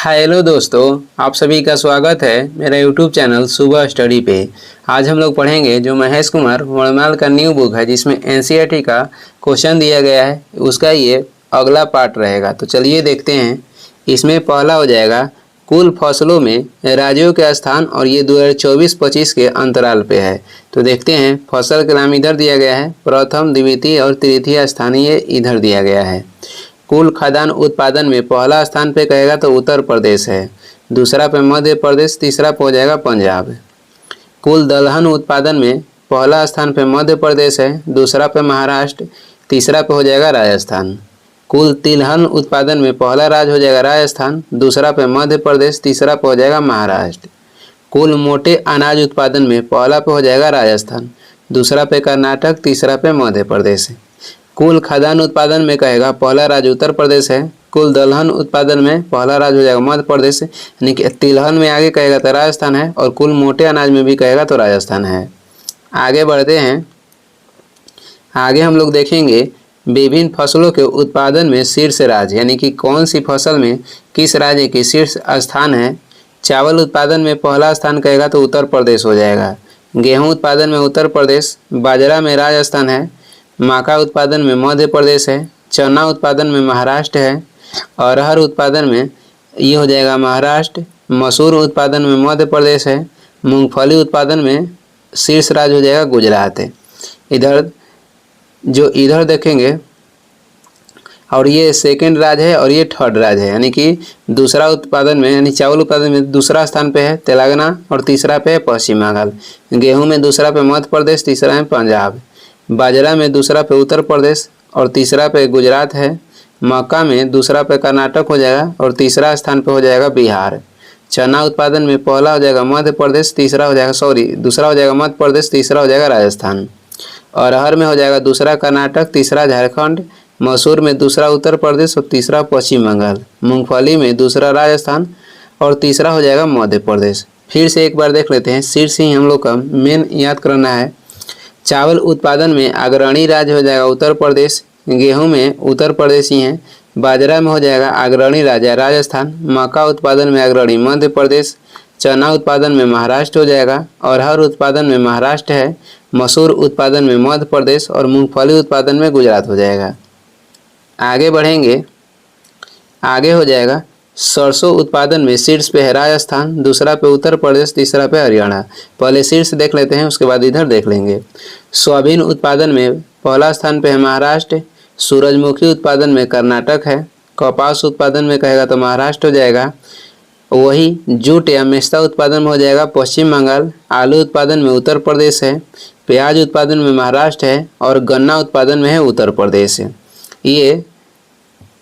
Hello दोस्तों, आप सभी का स्वागत है मेरा यूट्यूब चैनल सुबह स्टडी पे। आज हम लोग पढ़ेंगे जो महेश कुमार वर्माल का न्यू बुक है जिसमें एनसीईआरटी का क्वेश्चन दिया गया है, उसका ये अगला पार्ट रहेगा। तो चलिए देखते हैं। इसमें पहला हो जाएगा कुल फसलों में राज्यों के स्थान, और ये 2024-25 के अंतराल पे है। तो देखते हैं। फसल का नाम इधर दिया गया है, प्रथम द्वितीय और तृतीय स्थानीय इधर दिया गया है। कुल खाद्यान्न उत्पादन में पहला स्थान पे कहेगा तो उत्तर प्रदेश है, दूसरा पे मध्य प्रदेश, तीसरा पे हो जाएगा पंजाब। कुल दलहन उत्पादन में पहला स्थान पे मध्य प्रदेश है, दूसरा पे महाराष्ट्र, तीसरा पे हो जाएगा राजस्थान। कुल तिलहन उत्पादन में पहला राज्य हो जाएगा राजस्थान, दूसरा पे मध्य प्रदेश, तीसरा पे हो जाएगा महाराष्ट्र। कुल मोटे अनाज उत्पादन में पहला पे हो जाएगा राजस्थान, दूसरा पे कर्नाटक, तीसरा पे मध्य प्रदेश है। कुल खाद्यान्न उत्पादन में कहेगा पहला राज्य उत्तर प्रदेश है। कुल दलहन उत्पादन में पहला राज्य हो जाएगा मध्य प्रदेश, यानी कि तिलहन में आगे कहेगा तो राजस्थान है, और कुल मोटे अनाज में भी कहेगा तो राजस्थान है। आगे बढ़ते हैं। आगे हम लोग देखेंगे विभिन्न फसलों के उत्पादन में शीर्ष राज्य, यानी कि कौन सी फसल में किस राज्य की शीर्ष स्थान है। चावल उत्पादन में पहला स्थान कहेगा तो उत्तर प्रदेश हो जाएगा। गेहूँ उत्पादन में उत्तर प्रदेश, बाजरा में राजस्थान है, मक्का उत्पादन में मध्य प्रदेश है, चना उत्पादन में महाराष्ट्र है, अरहर उत्पादन में ये हो जाएगा महाराष्ट्र, मसूर उत्पादन में मध्य प्रदेश है, मूंगफली उत्पादन में शीर्ष राज्य हो जाएगा गुजरात है। इधर देखेंगे, और ये सेकंड राज्य है और ये थर्ड राज्य है, यानी कि दूसरा उत्पादन में, यानी चावल उत्पादन में दूसरा स्थान पे है तेलंगाना, और तीसरा पे है पश्चिम बंगाल। गेहूँ में दूसरा पे मध्य प्रदेश, तीसरा है पंजाब। बाजरा में दूसरा पे उत्तर प्रदेश और तीसरा पे गुजरात है। मक्का में दूसरा पे कर्नाटक हो जाएगा और तीसरा स्थान पे हो जाएगा बिहार। चना उत्पादन में पहला हो जाएगा मध्य प्रदेश, दूसरा हो जाएगा मध्य प्रदेश, तीसरा हो जाएगा राजस्थान। अरहर में हो जाएगा दूसरा कर्नाटक, तीसरा झारखंड। मसूर में दूसरा उत्तर प्रदेश और तीसरा पश्चिम बंगाल। मूंगफली में दूसरा राजस्थान और तीसरा हो जाएगा मध्य प्रदेश। फिर से एक बार देख लेते हैं, शीर्ष ही हम लोग का मेन याद करना है। चावल उत्पादन में अग्रणी राज्य हो जाएगा उत्तर प्रदेश, गेहूं में उत्तर प्रदेश ही है। बाजरा में हो जाएगा अग्रणी राज्य राजस्थान, मक्का उत्पादन में अग्रणी मध्य प्रदेश, चना उत्पादन में महाराष्ट्र हो जाएगा, अरहर उत्पादन में महाराष्ट्र है, मसूर उत्पादन में मध्य प्रदेश और मूंगफली उत्पादन में गुजरात हो जाएगा। आगे बढ़ेंगे। आगे हो जाएगा सरसों उत्पादन में शीर्ष पे है राजस्थान, दूसरा पे उत्तर प्रदेश, तीसरा पे हरियाणा। पहले शीर्ष देख लेते हैं, उसके बाद इधर देख लेंगे। सोयाबीन उत्पादन में पहला स्थान पे है महाराष्ट्र, सूरजमुखी उत्पादन में कर्नाटक है, कपास उत्पादन में कहेगा तो महाराष्ट्र हो जाएगा। वही जूट या मेस्ता उत्पादन में हो जाएगा पश्चिम बंगाल। आलू उत्पादन में उत्तर प्रदेश है, प्याज उत्पादन में महाराष्ट्र है, और गन्ना उत्पादन में है उत्तर प्रदेश है। ये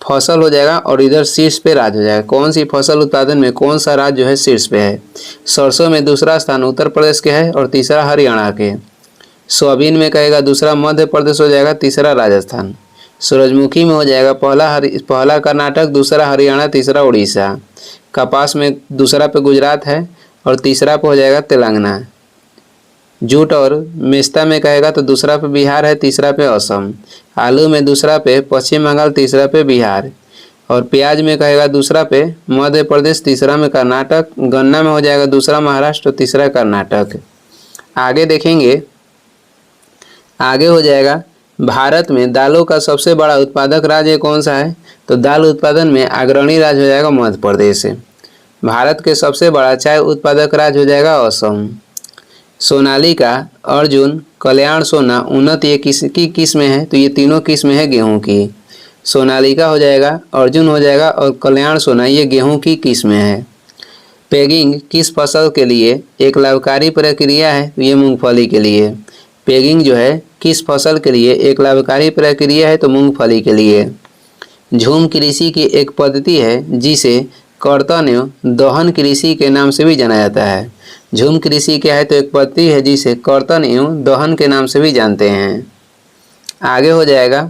फसल हो जाएगा, और इधर शीर्ष पे राज्य हो जाएगा। कौन सी फसल उत्पादन में कौन सा राज्य जो है शीर्ष पे है। सरसों में दूसरा स्थान उत्तर प्रदेश के है और तीसरा हरियाणा के। सोयाबीन में कहेगा दूसरा मध्य प्रदेश हो जाएगा, तीसरा राजस्थान। सूरजमुखी में हो जाएगा पहला कर्नाटक, दूसरा हरियाणा, तीसरा उड़ीसा। कपास में दूसरा पे गुजरात है और तीसरा पे हो जाएगा तेलंगाना। जूट और मेस्ता में कहेगा तो दूसरा पे बिहार है, तीसरा पे असम। आलू में दूसरा पे पश्चिम बंगाल, तीसरा पे बिहार। और प्याज में कहेगा दूसरा पे मध्य प्रदेश, तीसरा में कर्नाटक। गन्ना में हो जाएगा दूसरा महाराष्ट्र, तीसरा कर्नाटक। आगे देखेंगे। आगे हो जाएगा भारत में दालों का सबसे बड़ा उत्पादक राज्य कौन सा है। तो दाल उत्पादन में अग्रणी राज्य हो जाएगा मध्य प्रदेश। भारत के सबसे बड़ा चाय उत्पादक राज्य हो जाएगा असम। सोनालिका, अर्जुन, कल्याण सोना, उन्नत ये किसकी किस्में हैं। तो ये तीनों किस्में हैं गेहूं की। सोनालिका हो जाएगा, अर्जुन हो जाएगा, और कल्याण सोना ये गेहूं की किस्में हैं। पैगिंग किस फसल के लिए एक लाभकारी प्रक्रिया है। तो ये मूंगफली के लिए। पैगिंग जो है किस फसल के लिए एक लाभकारी प्रक्रिया है। तो मूंगफली के लिए। झूम कृषि की एक पद्धति है जिसे कर्तन एवं दहन कृषि के नाम से भी जाना जाता है। झूम कृषि क्या है। तो एक पद्धति है जिसे कर्तन एवं दहन के नाम से भी जानते हैं। आगे हो जाएगा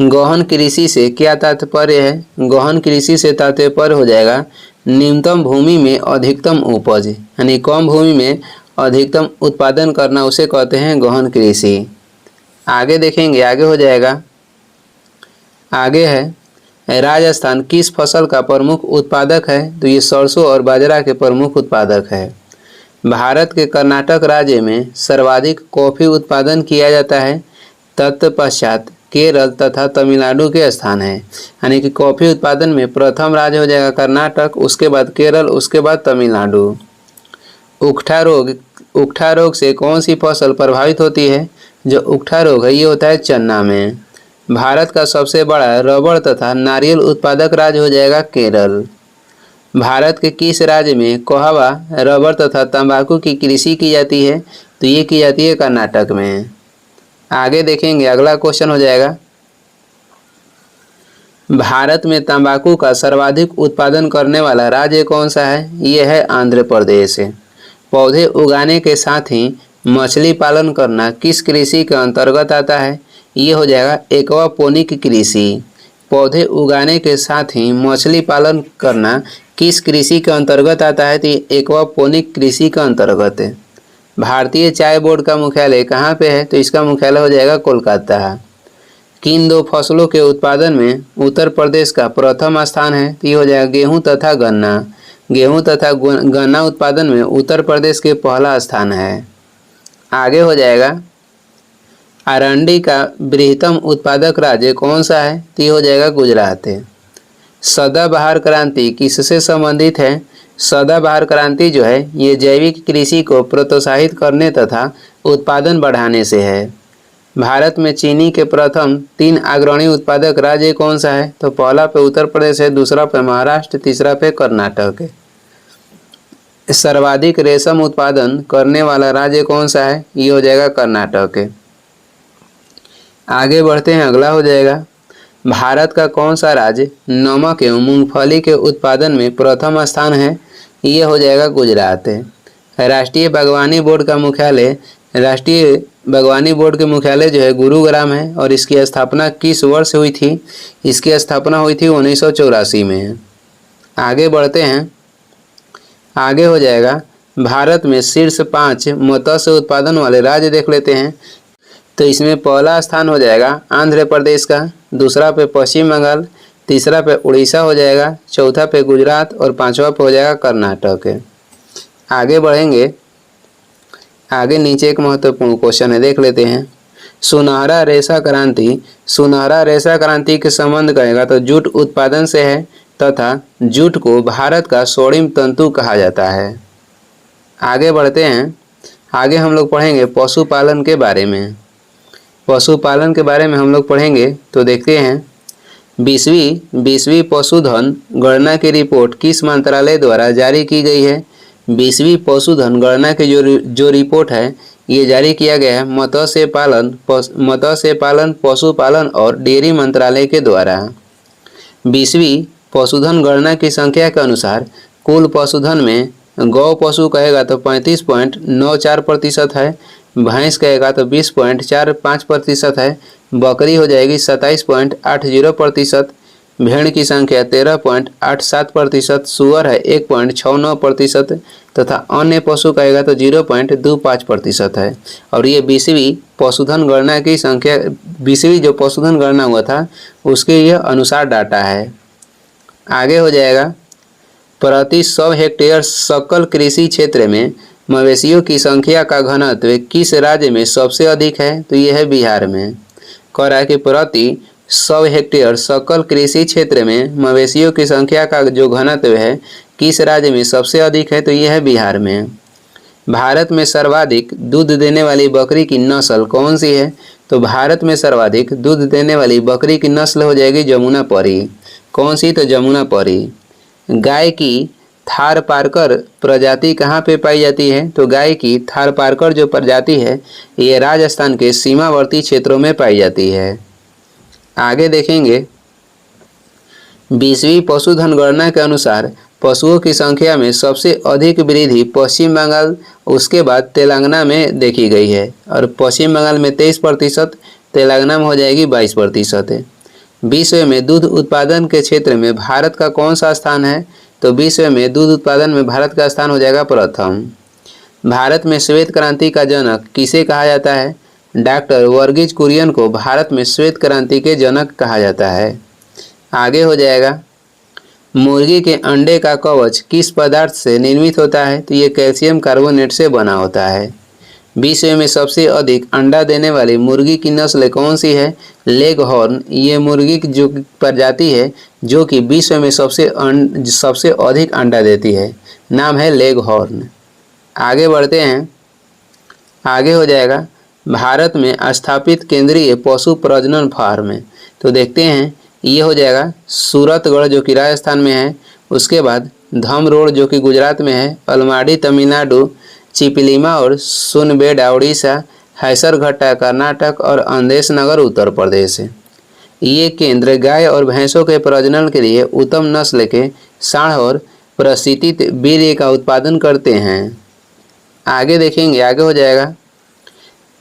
गहन कृषि से क्या तात्पर्य है। गहन कृषि से तात्पर्य हो जाएगा न्यूनतम भूमि में अधिकतम उपज, यानी कम भूमि में अधिकतम उत्पादन करना, उसे कहते हैं गहन कृषि। आगे देखेंगे। आगे हो जाएगा। आगे है राजस्थान किस फसल का प्रमुख उत्पादक है? तो ये सरसों और बाजरा के प्रमुख उत्पादक है। भारत के कर्नाटक राज्य में सर्वाधिक कॉफी उत्पादन किया जाता है। तत्पश्चात केरल तथा तमिलनाडु के स्थान है, यानी कि कॉफी उत्पादन में प्रथम राज्य हो जाएगा कर्नाटक, उसके बाद केरल, उसके बाद तमिलनाडु। उकठा रोग से कौन सी फसल प्रभावित होती है? जो उकठा रोग है ये होता है चन्ना में। भारत का सबसे बड़ा रबड़ तथा नारियल उत्पादक राज्य हो जाएगा केरल। भारत के किस राज्य में कोहवा, रबड़ तथा तंबाकू की कृषि की जाती है? तो ये की जाती है कर्नाटक में। आगे देखेंगे, अगला क्वेश्चन हो जाएगा, भारत में तंबाकू का सर्वाधिक उत्पादन करने वाला राज्य कौन सा है? ये है आंध्र प्रदेश। पौधे उगाने के साथ ही मछली पालन करना किस कृषि के अंतर्गत आता है? ये हो जाएगा एक्वापोनिक कृषि। पौधे उगाने के साथ ही मछली पालन करना किस कृषि के अंतर्गत आता है? तो ये एक्वापोनिक कृषि के अंतर्गत है। भारतीय चाय बोर्ड का मुख्यालय कहाँ पे है? तो इसका मुख्यालय हो जाएगा कोलकाता। किन दो फसलों के उत्पादन में उत्तर प्रदेश का प्रथम स्थान है? तो ये हो जाएगा गेहूं तथा गन्ना। गेहूं तथा गन्ना उत्पादन में उत्तर प्रदेश के पहला स्थान है। आगे हो जाएगा, अरंडी का बृहत्तम उत्पादक राज्य कौन सा है? तो ये हो जाएगा गुजरात है। सदाबहार क्रांति किससे संबंधित है? सदाबहार क्रांति जो है ये जैविक कृषि को प्रोत्साहित करने तथा उत्पादन बढ़ाने से है। भारत में चीनी के प्रथम 3 अग्रणी उत्पादक राज्य कौन सा है? तो पहला पे उत्तर प्रदेश है, दूसरा पे महाराष्ट्र, तीसरा पे कर्नाटक है। सर्वाधिक रेशम उत्पादन करने वाला राज्य कौन सा है? ये हो जाएगा कर्नाटक है। आगे बढ़ते हैं, अगला हो जाएगा, भारत का कौन सा राज्य नमक एवं मूंगफली के उत्पादन में प्रथम स्थान है? ये हो जाएगा गुजरात है। राष्ट्रीय बागवानी बोर्ड का मुख्यालय जो है गुरुग्राम है और इसकी स्थापना किस वर्ष हुई थी? इसकी स्थापना हुई थी 1984 में। आगे बढ़ते हैं, आगे हो जाएगा, भारत में शीर्ष 5 मत्स्य उत्पादन वाले राज्य देख लेते हैं। तो इसमें पहला स्थान हो जाएगा आंध्र प्रदेश का, दूसरा पे पश्चिम बंगाल, तीसरा पे उड़ीसा हो जाएगा, चौथा पे गुजरात और पांचवा पे हो जाएगा कर्नाटक है। आगे बढ़ेंगे, आगे नीचे एक महत्वपूर्ण क्वेश्चन है, देख लेते हैं। सुनहरा रेशा क्रांति के संबंध कहेगा तो जूट उत्पादन से है तथा जूट को भारत का स्वर्णिम तंतु कहा जाता है। आगे बढ़ते हैं, आगे हम लोग पढ़ेंगे पशुपालन के बारे में। पशुपालन के बारे में हम लोग पढ़ेंगे तो देखते हैं, 20वीं पशुधन गणना की रिपोर्ट किस मंत्रालय द्वारा जारी की गई है? 20वीं पशुधन गणना की जो रिपोर्ट है ये जारी किया गया है मत्स्य पालन, पशुपालन और डेयरी मंत्रालय के द्वारा। 20वीं पशुधन गणना की संख्या के अनुसार कुल पशुधन में गौ पशु कहेगा तो 35.94% है, भैंस कहेगा तो 20.45% है, बकरी हो जाएगी 27.80%, भेड़ की संख्या 13.87%, सुअर है 1.69% तथा अन्य पशु कहेगा तो 0.25% है। और ये 20वीं पशुधन गणना की संख्या, 20वीं जो पशुधन गणना हुआ था उसके यह अनुसार डाटा है। आगे हो जाएगा, प्रति 100 हेक्टेयर सकल कृषि क्षेत्र में मवेशियों की संख्या का घनत्व किस राज्य में सबसे अधिक है? तो यह है बिहार में। कह रहा है कि प्रति 100 हेक्टेयर सकल कृषि क्षेत्र में मवेशियों की संख्या का जो घनत्व है किस राज्य में सबसे अधिक है? तो यह है बिहार में। भारत में सर्वाधिक दूध देने वाली बकरी की नस्ल कौन सी है? तो भारत में सर्वाधिक दूध देने वाली बकरी की नस्ल हो जाएगी जमुनापरी। कौन सी? तो जमुनापरी। गाय की थारपारकर प्रजाति कहाँ पे पाई जाती है? तो गाय की थारपारकर जो प्रजाति है ये राजस्थान के सीमावर्ती क्षेत्रों में पाई जाती है। आगे देखेंगे, 20वीं पशुधन गणना के अनुसार पशुओं की संख्या में सबसे अधिक वृद्धि पश्चिम बंगाल, उसके बाद तेलंगाना में देखी गई है और पश्चिम बंगाल में 23%, तेलंगाना में हो जाएगी 22% है। विश्व में दूध उत्पादन के क्षेत्र में भारत का कौन सा स्थान है? तो विश्व में दूध उत्पादन में भारत का स्थान हो जाएगा प्रथम। भारत में श्वेत क्रांति का जनक किसे कहा जाता है? डॉक्टर वर्गीज कुरियन को भारत में श्वेत क्रांति के जनक कहा जाता है। आगे हो जाएगा मुर्गी के अंडे का कवच किस पदार्थ से निर्मित होता है? तो ये कैल्शियम कार्बोनेट से बना होता है। विश्व में सबसे अधिक अंडा देने वाली मुर्गी की नस्ल कौन सी है? Leg horn. ये मुर्गी की जो प्रजाति है जो कि विश्व में सबसे अधिक अंडा देती है, नाम है लेग हॉर्न। आगे बढ़ते हैं, आगे हो जाएगा भारत में स्थापित केंद्रीय पशु प्रजनन फार्म है। तो देखते हैं, ये हो जाएगा सूरतगढ़ जो कि राजस्थान में है, उसके बाद धम रोड जो कि गुजरात में है, अलमाड़ी तमिलनाडु, चिपलिमा और सुनबेडा उड़ीसा, हैसरघट्टा कर्नाटक और अंदेश नगर उत्तर प्रदेश है। ये केंद्र गाय और भैंसों के प्रजनन के लिए उत्तम नस्ल के साँड़ और प्रशिक्षित वीर्य का उत्पादन करते हैं। आगे देखेंगे, आगे हो जाएगा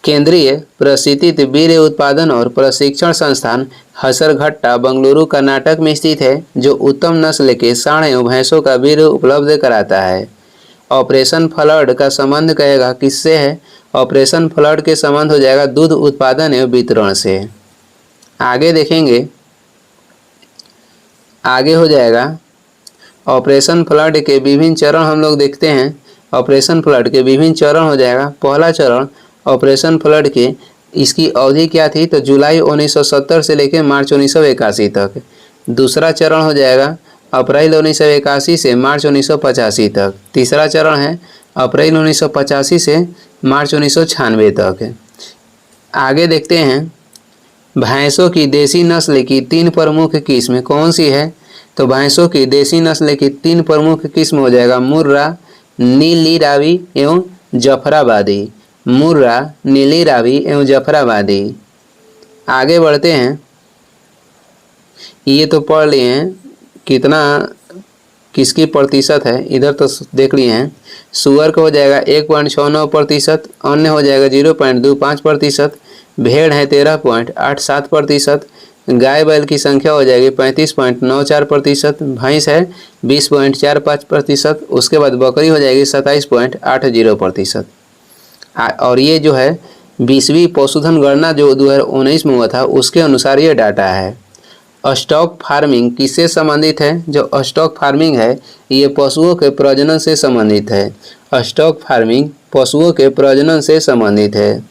केंद्रीय प्रशिक्षित वीर्य उत्पादन और प्रशिक्षण संस्थान हैसरघट्टा बेंगलुरु कर्नाटक में स्थित है, जो उत्तम नस्ल के साँड़ एवं भैंसों का वीर्य उपलब्ध कराता है। ऑपरेशन फ्लड का संबंध कहेगा किससे है? ऑपरेशन फ्लड के संबंध हो जाएगा दूध उत्पादन एवं वितरण से। आगे देखेंगे, आगे हो जाएगा ऑपरेशन फ्लड के विभिन्न चरण हम लोग देखते हैं। ऑपरेशन फ्लड के विभिन्न चरण हो जाएगा। पहला चरण ऑपरेशन फ्लड के इसकी अवधि क्या थी? तो जुलाई 1970 से लेकर मार्च 1981 तक। दूसरा चरण हो जाएगा अप्रैल 1981 से मार्च 1985 तक। तीसरा चरण है अप्रैल 1985 से मार्च 1996 तक। आगे देखते हैं भैंसों की देसी नस्ल की 3 प्रमुख किस्म कौन सी है? तो भैंसों की देसी नस्ल की 3 प्रमुख किस्म हो जाएगा मुर्रा, नीली रावी एवं जफराबादी। मुर्रा, नीली रावी एवं जफराबादी। आगे बढ़ते हैं, ये तो पढ़ लिए हैं कितना किसकी प्रतिशत है, इधर तो देख लिए हैं। सुअर का हो जाएगा 1.69%, अन्य हो जाएगा 0.25%, भेड़ है 13.87%, गाय बैल की संख्या हो जाएगी 35.94%, भैंस है 20.45%, उसके बाद बकरी हो जाएगी 27.80%। और ये जो है 20वीं पशुधन गणना जो 2019 में हुआ था उसके अनुसार ये डाटा है। स्टॉक फार्मिंग किससे संबंधित है? जो स्टॉक फार्मिंग है ये पशुओं के प्रजनन से संबंधित है। स्टॉक फार्मिंग पशुओं के प्रजनन से संबंधित है।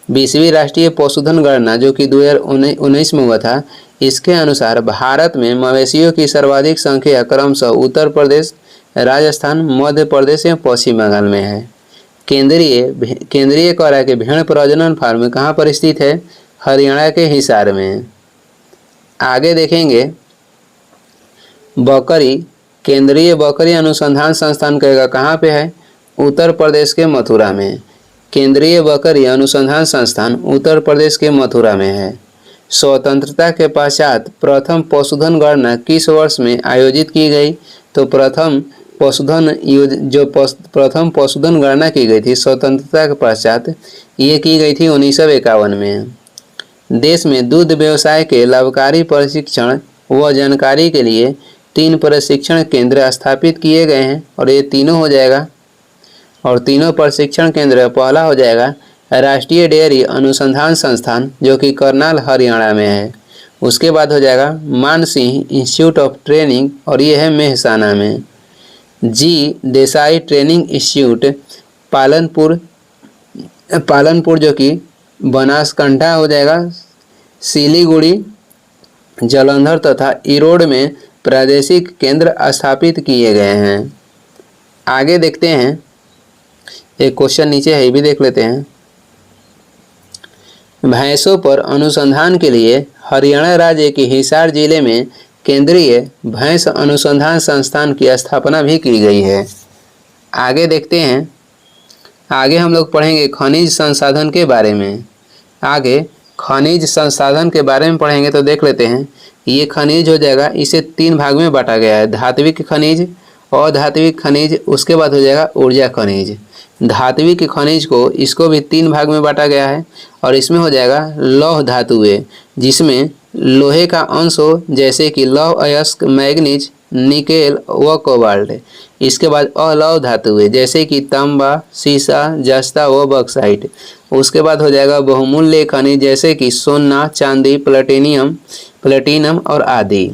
20वीं राष्ट्रीय पशुधन गणना जो कि 2019 में हुआ था, इसके अनुसार भारत में मवेशियों की सर्वाधिक संख्या क्रमशः उत्तर प्रदेश, राजस्थान, मध्य प्रदेश एवं पश्चिम बंगाल में है। केंद्रीय कारा के भेड़ प्रजनन फार्म कहाँ पर स्थित है? हरियाणा के हिसार में। आगे देखेंगे बकरी, केंद्रीय बकरी अनुसंधान संस्थान कहेगा कहाँ पे है? उत्तर प्रदेश के मथुरा में। केंद्रीय बकरी अनुसंधान संस्थान उत्तर प्रदेश के मथुरा में है। स्वतंत्रता के पश्चात प्रथम पशुधन गणना किस वर्ष में आयोजित की गई? तो प्रथम पशुधन गणना की गई थी स्वतंत्रता के पश्चात, ये की गई थी 1951 में। देश में दूध व्यवसाय के लाभकारी प्रशिक्षण व जानकारी के लिए 3 प्रशिक्षण केंद्र स्थापित किए गए हैं और ये तीनों हो जाएगा। और तीनों प्रशिक्षण केंद्र, पहला हो जाएगा राष्ट्रीय डेयरी अनुसंधान संस्थान जो कि करनाल हरियाणा में है। उसके बाद हो जाएगा मानसिंह इंस्टीट्यूट ऑफ ट्रेनिंग और ये है मेहसाना में। जी देसाई ट्रेनिंग इंस्टीट्यूट पालनपुर जो कि बनासकांठा हो जाएगा। सिलीगुड़ी, जालंधर तथा इरोड में प्रादेशिक केंद्र स्थापित किए गए हैं। आगे देखते हैं, एक क्वेश्चन नीचे है, ये भी देख लेते हैं। भैंसों पर अनुसंधान के लिए हरियाणा राज्य के हिसार जिले में केंद्रीय भैंस अनुसंधान संस्थान की स्थापना भी की गई है। आगे देखते हैं, आगे हम लोग पढ़ेंगे खनिज संसाधन के बारे में। आगे खनिज संसाधन के बारे में पढ़ेंगे तो देख लेते हैं। ये खनिज हो जाएगा, इसे 3 भाग में बांटा गया है, धात्विक खनिज, अधात्विक खनिज, उसके बाद हो जाएगा ऊर्जा खनिज। धात्विक खनिज को इसको भी 3 भाग में बांटा गया है और इसमें हो जाएगा लौह धातुएं, जिसमें लोहे का अंश हो जैसे कि लौह अयस्क, मैग्नीज, निकेल व कोबाल्ट। इसके बाद अलौह धातुएं जैसे कि तांबा, सीसा, जस्ता व बॉक्साइट। उसके बाद हो जाएगा बहुमूल्य खनिज जैसे कि सोना, चांदी, प्लेटिनम और आदि।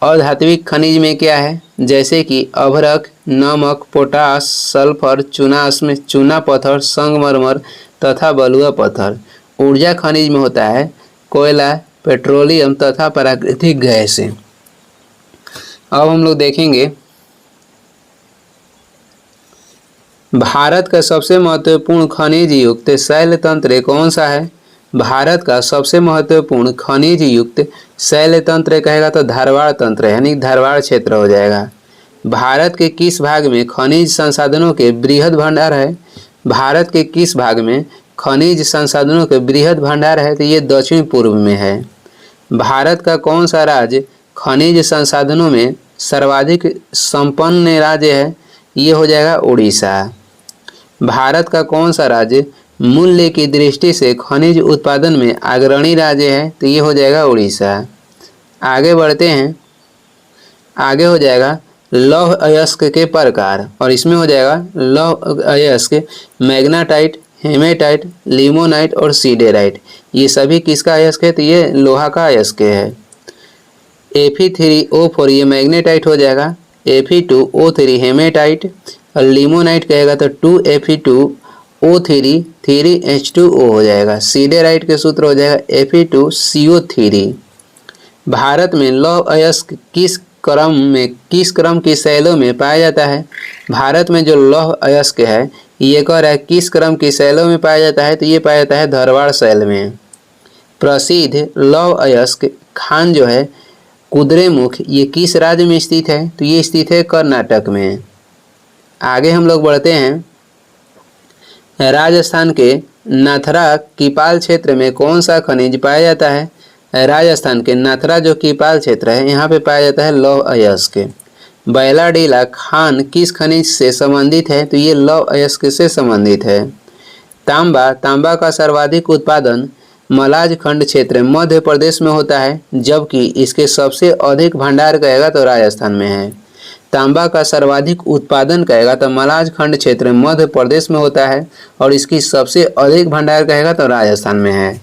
अधात्विक खनिज में क्या है, जैसे कि अभ्रक, नमक, पोटास, सल्फर, चूना पत्थर, संगमरमर तथा बलुआ पत्थर। ऊर्जा खनिज में होता है कोयला, पेट्रोलियम तथा प्राकृतिक गैसें। अब हम लोग देखेंगे भारत का सबसे महत्वपूर्ण खनिज युक्त शैल तंत्र कौन सा है। भारत का सबसे महत्वपूर्ण खनिज युक्त शैल तंत्र कहेगा तो धारवाड़ तंत्र है, यानी धारवाड़ क्षेत्र हो जाएगा। भारत के किस भाग में खनिज संसाधनों के बृहद भंडार है। भारत के किस भाग में खनिज संसाधनों के बृहद भंडार है, तो ये दक्षिण पूर्व में है। भारत का कौन सा राज्य खनिज संसाधनों में सर्वाधिक संपन्न राज्य है, ये हो जाएगा उड़ीसा। भारत का कौन सा राज्य मूल्य की दृष्टि से खनिज उत्पादन में अग्रणी राज्य है, तो ये हो जाएगा उड़ीसा। आगे बढ़ते हैं, आगे हो जाएगा लौह अयस्क के प्रकार, और इसमें हो जाएगा लौह अयस्क मैग्नेटाइट, हेमेटाइट, लिमोनाइट और सीडेराइट। ये सभी किसका अयस्क है, तो ये लोहा का अयस्क है। Fe3O4 ये मैग्नेटाइट हो जाएगा, Fe2O3 हेमेटाइट, और लिमोनाइट कहेगा तो 2Fe2O3 3H2O हो जाएगा। सीडेराइट के सूत्र हो जाएगा Fe2CO3। भारत में लौह अयस्क किस क्रम की शैलों में पाया जाता है। भारत में जो लौह अयस्क है ये कह रहा है किस क्रम की शैलों में पाया जाता है, तो ये पाया जाता है धारवाड़ शैल में। प्रसिद्ध लौह अयस्क खान जो है कुद्रेमुख, ये किस राज्य में स्थित है, तो ये स्थित है कर्नाटक में। आगे हम लोग बढ़ते हैं, राजस्थान के नाथरा कीपाल क्षेत्र में कौन सा खनिज पाया जाता है। राजस्थान के नाथरा जो कीपाल क्षेत्र है यहाँ पे पाया जाता है लौह अयस्क। बैलाडीला खान किस खनिज से संबंधित है, तो ये लौह अयस्क से संबंधित है। तांबा का सर्वाधिक उत्पादन मलाज खंड क्षेत्र मध्य प्रदेश में होता है, जबकि इसके सबसे अधिक भंडार कहेगा तो राजस्थान में है। तांबा का सर्वाधिक उत्पादन कहेगा तो मलाज खंड क्षेत्र मध्य प्रदेश में होता है, और इसकी सबसे अधिक भंडार कहेगा तो राजस्थान में है।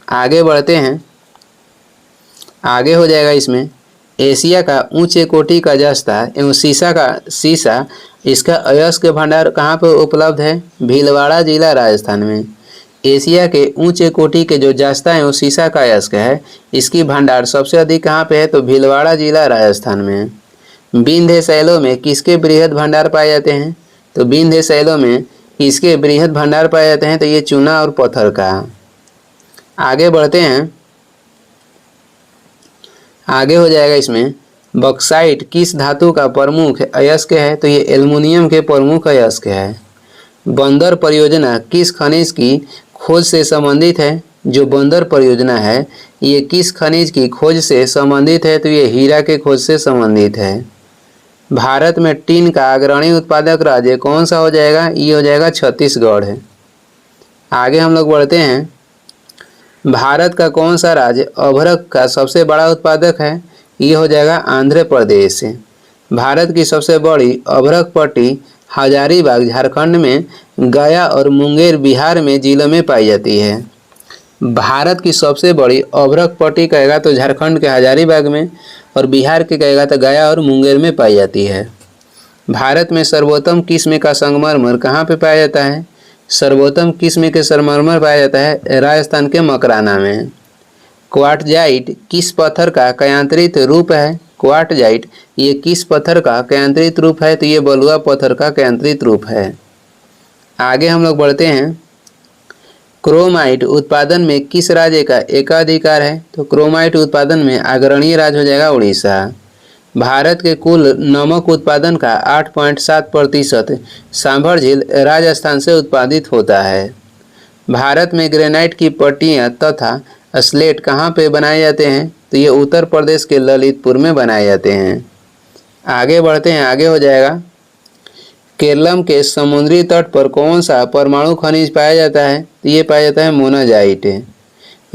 आगे बढ़ते हैं, आगे हो जाएगा इसमें एशिया का ऊंचे कोटि का जस्ता एवं सीसा इसका अयस्क भंडार कहाँ पर उपलब्ध है, भीलवाड़ा जिला राजस्थान में। एशिया के ऊंचे कोटि के जो जस्ता एवं सीसा का अयस्क है इसकी भंडार सबसे अधिक कहाँ पे है, तो भीलवाड़ा जिला राजस्थान में। विंध्य शैलों में किसके बृहद भंडार पाए जाते हैं, तो विंध्य शैलों में किसके बृहद भंडार पाए जाते हैं, तो ये चूना और पत्थर का। आगे बढ़ते हैं, आगे हो जाएगा इसमें बॉक्साइट किस धातु का प्रमुख अयस्क है, तो ये एल्युमिनियम के प्रमुख अयस्क है। बंदर परियोजना किस खनिज की खोज से संबंधित है। जो बंदर परियोजना है ये किस खनिज की खोज से संबंधित है, तो ये हीरा के खोज से संबंधित है। भारत में टीन का अग्रणी उत्पादक राज्य कौन सा हो जाएगा, ये हो जाएगा छत्तीसगढ़ है। आगे हम लोग बढ़ते हैं, भारत का कौन सा राज्य अभ्रक का सबसे बड़ा उत्पादक है, ये हो जाएगा आंध्र प्रदेश। भारत की सबसे बड़ी अभ्रक पट्टी हजारीबाग झारखंड में, गया और मुंगेर बिहार में जिलों में पाई जाती है। भारत की सबसे बड़ी अभ्रक पट्टी कहेगा तो झारखंड के हजारीबाग में, और बिहार के कहेगा तो गया और मुंगेर में पाई जाती है। भारत में सर्वोत्तम किस्म का संगमरमर कहाँ पे पाया जाता है, सर्वोत्तम किस्म के संगमरमर पाया जाता है राजस्थान के मकराना में। क्वार्टजाइट किस पत्थर का कयांत्रित रूप है, क्वार्टजाइट ये किस पत्थर का कयांत्रित रूप है, तो ये बलुआ पत्थर का कयांत्रित रूप है। आगे हम लोग बढ़ते हैं, क्रोमाइट उत्पादन में किस राज्य का एकाधिकार है, तो क्रोमाइट उत्पादन में अग्रणी राज्य हो जाएगा उड़ीसा। भारत के कुल नमक उत्पादन का 8.7% सांभर झील राजस्थान से उत्पादित होता है। भारत में ग्रेनाइट की पट्टियाँ तथा स्लेट कहाँ पे बनाए जाते हैं, तो ये उत्तर प्रदेश के ललितपुर में बनाए जाते हैं। आगे बढ़ते हैं, आगे हो जाएगा केरलम के समुद्री तट पर कौन सा परमाणु खनिज पाया जाता है, तो ये पाया जाता है मोनाजाइट।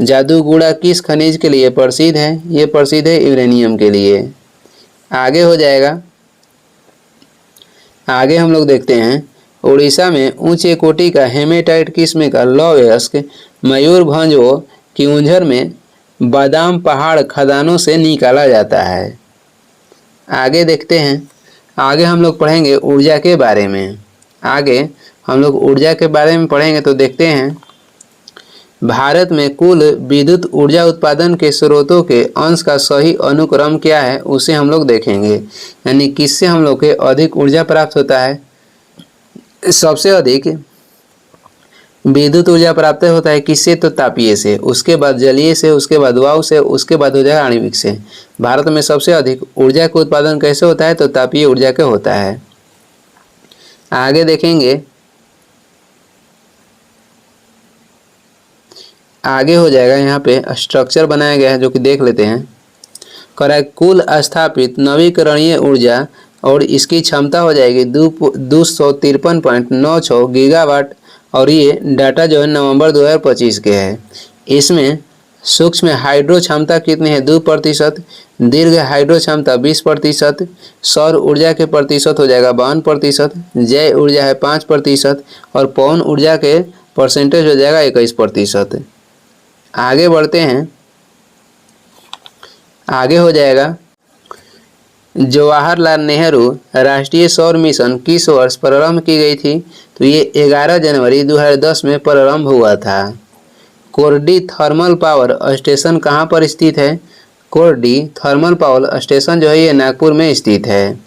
जादूगुड़ा किस खनिज के लिए प्रसिद्ध है, ये प्रसिद्ध है यूरेनियम के लिए। आगे हो जाएगा, आगे हम लोग देखते हैं उड़ीसा में ऊंचे कोटि का हेमेटाइट किस्म का लौह अयस्क मयूरभंज की उंझर में बादाम पहाड़ खदानों से निकाला जाता है। आगे देखते हैं, आगे हम लोग पढ़ेंगे ऊर्जा के बारे में। आगे हम लोग ऊर्जा के बारे में पढ़ेंगे तो देखते हैं, भारत में कुल विद्युत ऊर्जा उत्पादन के स्रोतों के अंश का सही अनुक्रम क्या है उसे हम लोग देखेंगे। यानी किससे हम लोग के अधिक ऊर्जा प्राप्त होता है। सबसे अधिक विद्युत ऊर्जा प्राप्त होता है किससे, तो तापीय से, उसके बाद जलीय से, उसके बाद वायु से, उसके बाद हो जाएगा आणविक से। भारत में सबसे अधिक ऊर्जा का उत्पादन कैसे होता है, तो तापीय ऊर्जा का होता है। आगे देखेंगे, आगे हो जाएगा यहाँ पे स्ट्रक्चर बनाया गया है जो कि देख लेते हैं। कह रहा है कुल स्थापित नवीकरणीय ऊर्जा और इसकी क्षमता हो जाएगी 253.96 गीगावाट, और ये डाटा जो है नवंबर 2025 के है। इसमें सूक्ष्म हाइड्रो क्षमता कितनी है, 2%, दीर्घ हाइड्रो क्षमता 20%, सौर ऊर्जा के प्रतिशत हो जाएगा 52%, जैव ऊर्जा है 5%, और पवन ऊर्जा के परसेंटेज हो जाएगा 21%। आगे बढ़ते हैं, आगे हो जाएगा जवाहरलाल नेहरू राष्ट्रीय सौर मिशन किस वर्ष प्रारंभ की गई थी, तो ये 11 जनवरी 2010 में प्रारंभ हुआ था। कोरडी थर्मल पावर स्टेशन कहाँ पर स्थित है, कोरडी थर्मल पावर स्टेशन जो है ये नागपुर में स्थित है।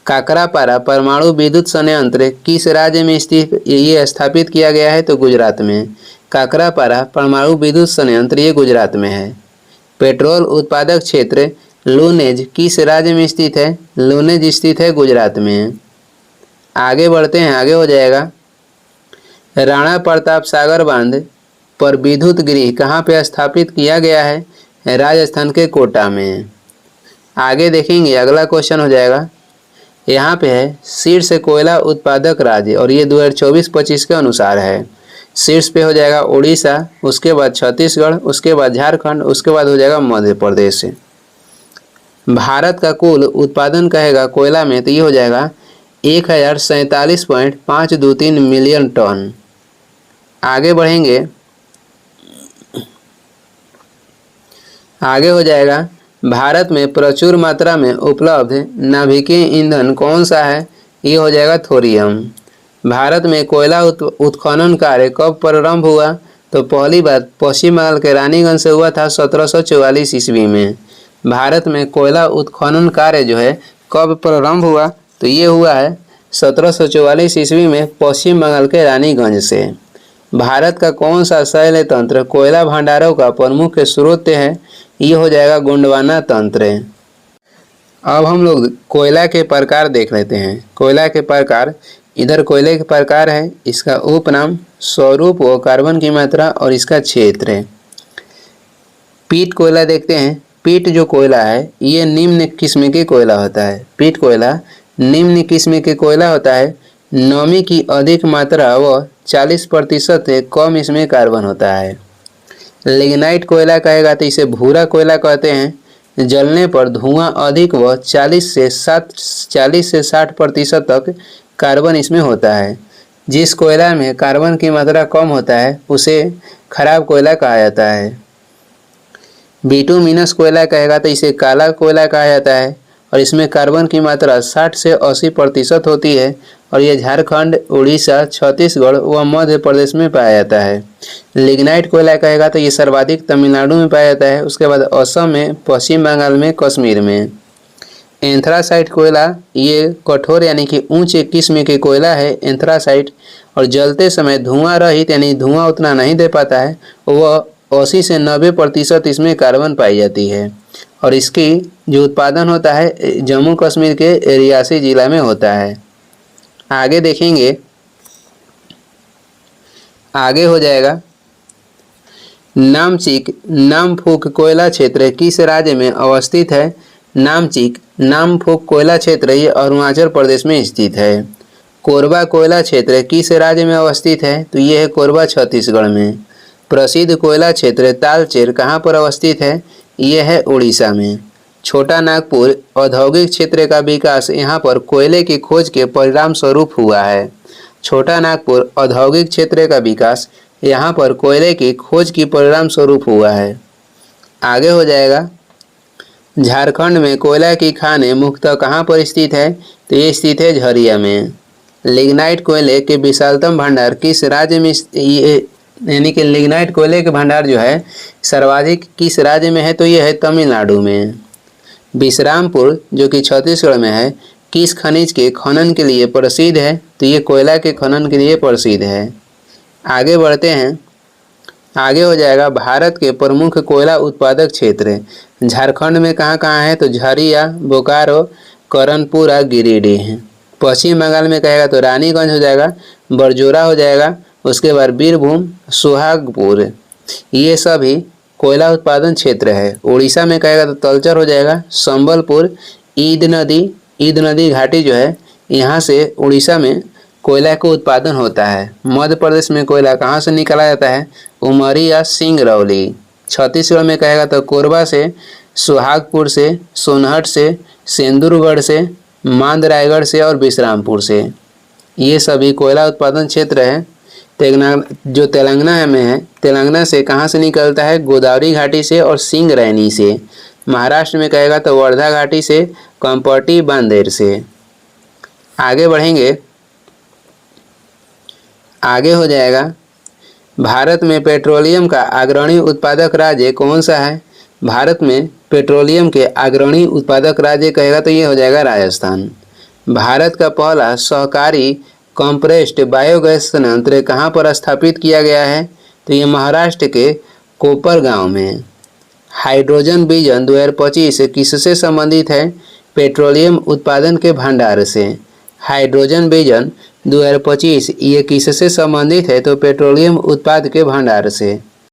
काकरापारा परमाणु विद्युत संयंत्र किस राज्य में स्थित, ये स्थापित किया गया है, तो गुजरात में। काकरापारा परमाणु विद्युत संयंत्र ये गुजरात में है। पेट्रोल उत्पादक क्षेत्र लूनेज किस राज्य में स्थित है, लूनेज स्थित है गुजरात में। आगे बढ़ते हैं, आगे हो जाएगा राणा प्रताप सागर बांध पर विद्युत गृह कहाँ पे स्थापित किया गया है, राजस्थान के कोटा में। आगे देखेंगे, अगला क्वेश्चन हो जाएगा, यहाँ पे है शीर्ष कोयला उत्पादक राज्य, और ये 2024-25 के अनुसार है। शीर्ष पे हो जाएगा उड़ीसा, उसके बाद छत्तीसगढ़, उसके बाद झारखंड, उसके बाद हो जाएगा मध्य प्रदेश। भारत का कुल उत्पादन कहेगा कोयला में, तो ये हो जाएगा 1047.523 मिलियन टन। आगे बढ़ेंगे, आगे हो जाएगा भारत में प्रचुर मात्रा में उपलब्ध नाभिकीय ईंधन कौन सा है, ये हो जाएगा थोरियम। भारत में कोयला उत्खनन कार्य कब प्रारंभ हुआ, तो पहली बार पश्चिम बंगाल के रानीगंज से हुआ था 1744 ईस्वी में। भारत में कोयला उत्खनन कार्य जो है कब प्रारंभ हुआ, तो ये हुआ है 1744 ईस्वी में पश्चिम बंगाल के रानीगंज से। भारत का कौन सा शैल तंत्र कोयला भंडारों का प्रमुख स्रोत है, ये हो जाएगा गोंडवाना तंत्र। अब हम लोग कोयला के प्रकार देख लेते हैं। कोयला के प्रकार, इधर कोयले के प्रकार है, इसका उपनाम, स्वरूप व कार्बन की मात्रा और इसका क्षेत्र। पीट कोयला देखते हैं। पीट जो कोयला है ये निम्न किस्म के कोयला होता है। पीट कोयला निम्न किस्म के कोयला होता है, नमी की अधिक मात्रा व 40% से कम इसमें कार्बन होता है। लिग्नाइट कोयला कहेगा तो इसे भूरा कोयला कहते हैं। जलने पर धुआं अधिक व 40 से 60% तक कार्बन इसमें होता है। जिस कोयला में कार्बन की मात्रा कम होता है उसे खराब कोयला कहा जाता है। बिटुमिनस कोयला कहेगा तो इसे काला कोयला कहा जाता है, और इसमें कार्बन की मात्रा 60 से 80% होती है, और यह झारखंड, उड़ीसा, छत्तीसगढ़ व मध्य प्रदेश में पाया जाता है। लिग्नाइट कोयला कहेगा तो ये सर्वाधिक तमिलनाडु में पाया जाता है, उसके बाद असम में, पश्चिम बंगाल में, कश्मीर में। एंथ्रासाइट कोयला ये कठोर यानी कि ऊंचे किस्म के कोयला है एंथ्रासाइट, और जलते समय धुआं रहित यानी धुआं उतना नहीं दे पाता है, वह 80 से 90% इसमें कार्बन पाई जाती है, और इसकी जो उत्पादन होता है जम्मू कश्मीर के रियासी जिला में होता है। आगे देखेंगे, आगे हो जाएगा नामचिक नामफूक कोयला क्षेत्र किस राज्य में अवस्थित है। नामचिक नामफूक कोयला क्षेत्र ये अरुणाचल प्रदेश में स्थित है। कोरबा कोयला क्षेत्र किस राज्य में अवस्थित है, तो ये है कोरबा छत्तीसगढ़ में। प्रसिद्ध कोयला क्षेत्र तालचेर कहाँ पर अवस्थित है, ये है उड़ीसा में। छोटा नागपुर औद्योगिक क्षेत्र का विकास यहाँ पर कोयले की खोज के परिणाम स्वरूप हुआ है। छोटा नागपुर औद्योगिक क्षेत्र का विकास यहाँ पर कोयले की खोज की परिणाम स्वरूप हुआ है। आगे हो जाएगा झारखंड में कोयला की खानें मुख्यतः कहाँ पर स्थित है? तो ये स्थित है झरिया में। लिग्नाइट कोयले के विशालतम भंडार किस राज्य में यानी कि लिग्नाइट कोयले के भंडार जो है सर्वाधिक किस राज्य में है? तो ये है तमिलनाडु में। विश्रामपुर जो कि छत्तीसगढ़ में है किस खनिज के खनन के लिए प्रसिद्ध है? तो ये कोयला के खनन के लिए प्रसिद्ध है। आगे बढ़ते हैं, आगे हो जाएगा भारत के प्रमुख कोयला उत्पादक क्षेत्र। झारखंड में कहाँ कहाँ है? तो झरिया, बोकारो, करनपुरा, गिरिडीह। पश्चिम बंगाल में कहेगा तो रानीगंज हो जाएगा, बरजोरा हो जाएगा, उसके बाद बीरभूम, सुहागपुर, ये सभी कोयला उत्पादन क्षेत्र है। उड़ीसा में कहेगा तो तलचर हो जाएगा, संबलपुर, ईद नदी घाटी जो है यहाँ से उड़ीसा में कोयला का उत्पादन होता है। मध्य प्रदेश में कोयला कहाँ से निकाला जाता है? उमरिया, सिंगरौली। छत्तीसगढ़ में कहेगा तो कोरबा से, सुहागपुर से, सोनहट से, सेंदूरगढ़ से, मांदरायगढ़ से और विश्रामपुर से। ये सभी कोयला उत्पादन क्षेत्र है। जो तेलंगाना में है, तेलंगाना से कहाँ से निकलता है? गोदावरी घाटी से और सिंगरैनी से। महाराष्ट्र में कहेगा तो वर्धा घाटी से, कंपटी, बांदेर से। आगे बढ़ेंगे, आगे हो जाएगा भारत में पेट्रोलियम का अग्रणी उत्पादक राज्य कौन सा है? भारत में पेट्रोलियम के अग्रणी उत्पादक राज्य कहेगा तो ये हो जाएगा राजस्थान। भारत का पहला सहकारी कंप्रेस्ड बायोगैस संयंत्र कहाँ पर स्थापित किया गया है? तो ये महाराष्ट्र के कोपर गांव में। हाइड्रोजन विजन 2025 किससे संबंधित है? पेट्रोलियम उत्पादन के भंडार से। हाइड्रोजन विजन 2025 ये किससे संबंधित है? तो पेट्रोलियम उत्पाद के भंडार से।